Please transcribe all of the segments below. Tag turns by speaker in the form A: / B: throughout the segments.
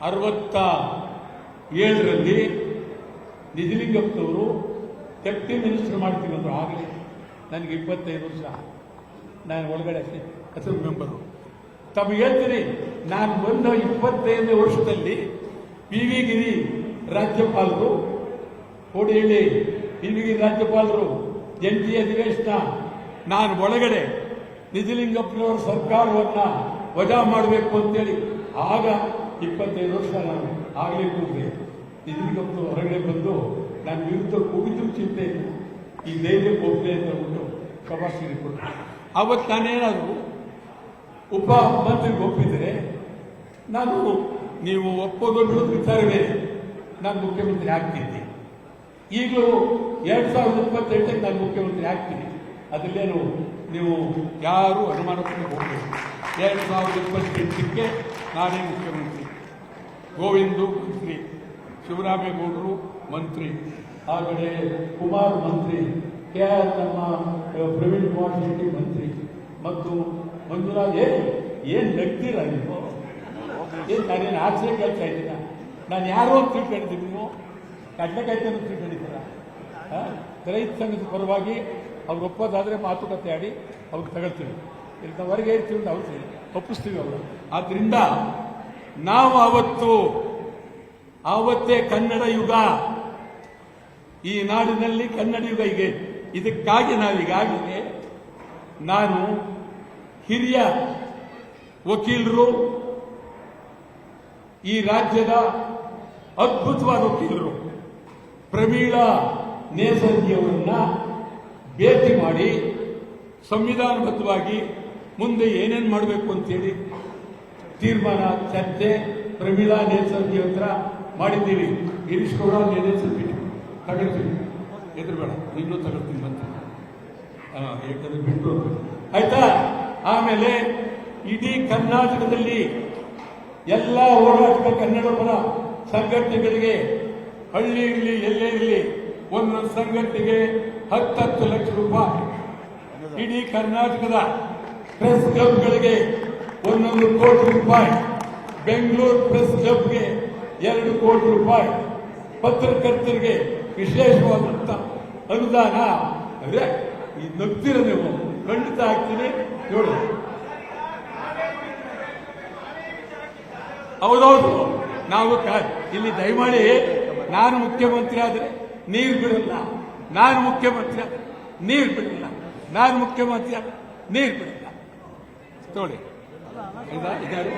A: 67ರಲ್ಲಿ ನಿಜಲಿಂಗಪ್ಪನವರು deputy minister ಮಾಡ್ತೀವಿ ಅಂದರು. ಆಗಲೇ ನನಗೆ 25 ವರ್ಷ, ನಾನು ಒಳಗಡೆ ಅಸೆಂಬ್ಲಿ ಮೆಂಬರು. ತಮಗೆ ಹೇಳ್ತೀನಿ, ನಾನು ಬಂದ 25ನೇ ವರ್ಷದಲ್ಲಿ ಪಿ ವಿ ಗಿರಿ ರಾಜ್ಯಪಾಲರು, ಕೋಡಿಹಳ್ಳಿ ಪಿ ವಿ ಗಿರಿ ರಾಜ್ಯಪಾಲರು ಜಂಟಿ ಅಧಿವೇಶನ, ನಾನು ಒಳಗಡೆ ನಿಜಲಿಂಗಪ್ಪನವರ ಸರ್ಕಾರವನ್ನ ವಜಾ ಮಾಡಬೇಕು ಅಂತೇಳಿ ಆಗ 25 ವರ್ಷ ನಾನು ಆಗಲೇ ಕೂಗಿದೆ. ನಿಜಲಿಂಗಪ್ಪನವರು ಹೊರಗಡೆ ಬಂದು ನಾನು ವಿರುದ್ಧ ಕೂಗಿದ್ರು ಚಿಂತೆ ಇಲ್ಲ, ಈ ಧೈರ್ಯಕ್ಕೆ ಹೋಗ್ತೇ ಅಂತ ಹೇಳ್ಬಿಟ್ಟು ಶಬಾಷಿಗೆ ಕೊಟ್ಟರು. ಅವತ್ತು ನಾನೇನಾದರೂ ಉಪ ಮಂತ್ರಿಗೆ ಒಪ್ಪಿದರೆ ನಾನು, ನೀವು ಒಪ್ಪೋದು ಬಿಡೋದು ವಿಚಾರವೇ, ನಾನು ಮುಖ್ಯಮಂತ್ರಿ ಆಗ್ತಿದ್ದೆ. ಈಗಲೂ 2028ಕ್ಕೆ ನಾನು ಮುಖ್ಯಮಂತ್ರಿ ಆಗ್ತೀನಿ. ಅದರಲ್ಲೇನು ನೀವು ಯಾರು ಅನುಮಾನಕ್ಕೆ ಹೋಗಬೇಕು. 2028ಕ್ಕೆ ನಾನೇ ಮುಖ್ಯಮಂತ್ರಿ, ಗೋವಿಂದು ಮಂತ್ರಿ, ಶಿವರಾಮೇಗೌಡರು ಮಂತ್ರಿ, ಆ ಕಡೆ ಕುಮಾರ್ ಮಂತ್ರಿ, KR ನಮ್ಮ ಪ್ರವೀಣ್ ಕುಮಾರ್ ಶೆಟ್ಟಿ ಮಂತ್ರಿ, ಮತ್ತು ಮಂಜುರಾಜ್. ಏನ್ ನಗ್ತೀರ ನೀವು? ನಾನೇನು ಆಶ್ರಯ ಕೇಳ್ತಾ ಇದ್ದೀನ? ನಾನು ಯಾರೋ ತಿಳ್ಕೊಂಡಿದ್ದೀನಿ, ನೀವು ಕಡ್ಲೆಕಾಯ್ತನ್ನು ತಿಳ್ಕೊಂಡಿದ್ದೀರ? ರೈತ ಸಂಘದ ಪರವಾಗಿ ಅವ್ರು ಒಪ್ಪೋದಾದ್ರೆ ಮಾತುಕತೆ ಆಡಿ ಅವ್ರಿಗೆ ತಗೊಳ್ತೀವಿ, ಇಲ್ಲಿ ನಾವು ಹೊರಗೆ ಇರ್ತೀವಿ ಅಂತ ಅವ್ರು ಒಪ್ಪಿಸ್ತೀವಿ ಅವರು. ಆದ್ರಿಂದ ನಾವು ಆವತ್ತೇ ಕನ್ನಡ ಯುಗ, ಈ ನಾಡಿನಲ್ಲಿ ಕನ್ನಡ ಯುಗ ಇದೆ. ಇದಕ್ಕಾಗಿ ನಾವೀಗಾಗಲೇ ನಾನು ಹಿರಿಯ ವಕೀಲರು, ಈ ರಾಜ್ಯದ ಅದ್ಭುತವಾದ ವಕೀಲರು ಪ್ರಮೀಳಾ ನೇಸರ್ಗಿಯವರನ್ನ ಭೇಟಿ ಮಾಡಿ ಸಂವಿಧಾನಬದ್ಧವಾಗಿ ಮುಂದೆ ಏನೇನು ಮಾಡಬೇಕು ಅಂತೇಳಿ ತೀರ್ಮಾನ, ಚರ್ಚೆ ಪ್ರಮೀಳಾ ನೇಸರ್ಗಿ ಹತ್ರ ಮಾಡಿದ್ದೀವಿ. ಇರಿಸ್ಕೊಡ ನೇಸರ್ಗಿ ತಗೊಳ್ತೀವಿ, ಎದುರುಬೇಡ, ಇನ್ನೂ ತಗೊಳ್ತೀನಿ ಬಂತ ಯಾಕಂದ್ರೆ ಬಿಟ್ಟು ಆಯ್ತಾ. ಆಮೇಲೆ ಇಡೀ ಕರ್ನಾಟಕದಲ್ಲಿ ಎಲ್ಲ ಹೋರಾಟದ ಕನ್ನಡ ಪರ ಸಂಘಟನೆಗಳಿಗೆ, ಹಳ್ಳಿ ಇರಲಿ ಎಲ್ಲೇ ಇರಲಿ, ಒಂದೊಂದು ಸಂಘಟನೆಗೆ 10 ಲಕ್ಷ ರೂಪಾಯಿ, ಇಡೀ ಕರ್ನಾಟಕದ ಪ್ರೆಸ್ ಕ್ಲಬ್ಗಳಿಗೆ 1 ಕೋಟಿ ರೂಪಾಯಿ, ಬೆಂಗಳೂರು ಪ್ರೆಸ್ ಕ್ಲಬ್ಗೆ 2 ಕೋಟಿ ರೂಪಾಯಿ, ಪತ್ರಕರ್ತರಿಗೆ ವಿಶೇಷವಾದಂತ ಅನುದಾನ. ಅದೇ ಈ ನಗ್ತಿರ ನೀವು, ಖಂಡಿತ ಆಗ್ತೀನಿ ನೋಡಿ. ಹೌದೌದು, ನಾವು ಇಲ್ಲಿ ದಯಮಾಡಿ, ನಾನು ಮುಖ್ಯಮಂತ್ರಿ ಆದರೆ ನೀರು ಬಿಡಲ್ಲ, ನಾನು ಮುಖ್ಯಮಂತ್ರಿ ಆದರೆ ನೀರು ಬಿಡಲ್ಲ, ನಾನು ಮುಖ್ಯಮಂತ್ರಿ ಆದರೆ ನೀರು ಬಿಡಲ್ಲ ನೋಡಿ. ಇದಾರು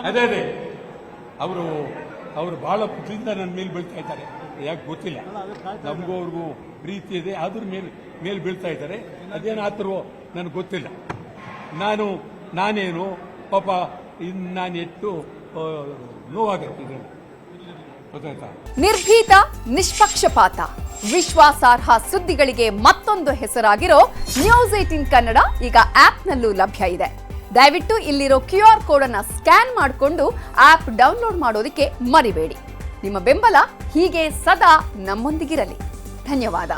A: ಅದೇ ಅದೇ ಅವರು ಬಹಳ ಪ್ರೀತಿಯಿಂದ ನನ್ನ ಮೇಲೆ ಬೀಳ್ತಾ ಇದ್ದಾರೆ. ಯಾಕೆ ಗೊತ್ತಿಲ್ಲ, ನಮಗೂ ಅವ್ರಿಗೂ ಪ್ರೀತಿ ಇದೆ, ಅದ್ರ ಮೇಲೆ ಬೀಳ್ತಾ ಇದ್ದಾರೆ. ಅದೇನಾದರೂ ನನಗೆ ಗೊತ್ತಿಲ್ಲ. ನಾನೇನು ಪಾಪ ನಾನು ಎಷ್ಟು ನೋವಾಗುತ್ತೆ, ಗೊತ್ತಾಯ್ತಾ?
B: ನಿರ್ಭೀತ, ನಿಷ್ಪಕ್ಷಪಾತ, ವಿಶ್ವಾಸಾರ್ಹ ಸುದ್ದಿಗಳಿಗೆ ಮತ್ತೊಂದು ಹೆಸರಾಗಿರೋ ನ್ಯೂಸ್ 18 ಕನ್ನಡ ಈಗ ಆಪ್ನಲ್ಲೂ ಲಭ್ಯ ಇದೆ. ದಯವಿಟ್ಟು ಇಲ್ಲಿರೋ QR ಕೋಡ್ ಅನ್ನ ಸ್ಕ್ಯಾನ್ ಮಾಡಿಕೊಂಡು ಆಪ್ ಡೌನ್ಲೋಡ್ ಮಾಡೋದಕ್ಕೆ ಮರಿಬೇಡಿ. ನಿಮ್ಮ ಬೆಂಬಲ ಹೀಗೆ ಸದಾ ನಮ್ಮೊಂದಿಗಿರಲಿ. ಧನ್ಯವಾದ.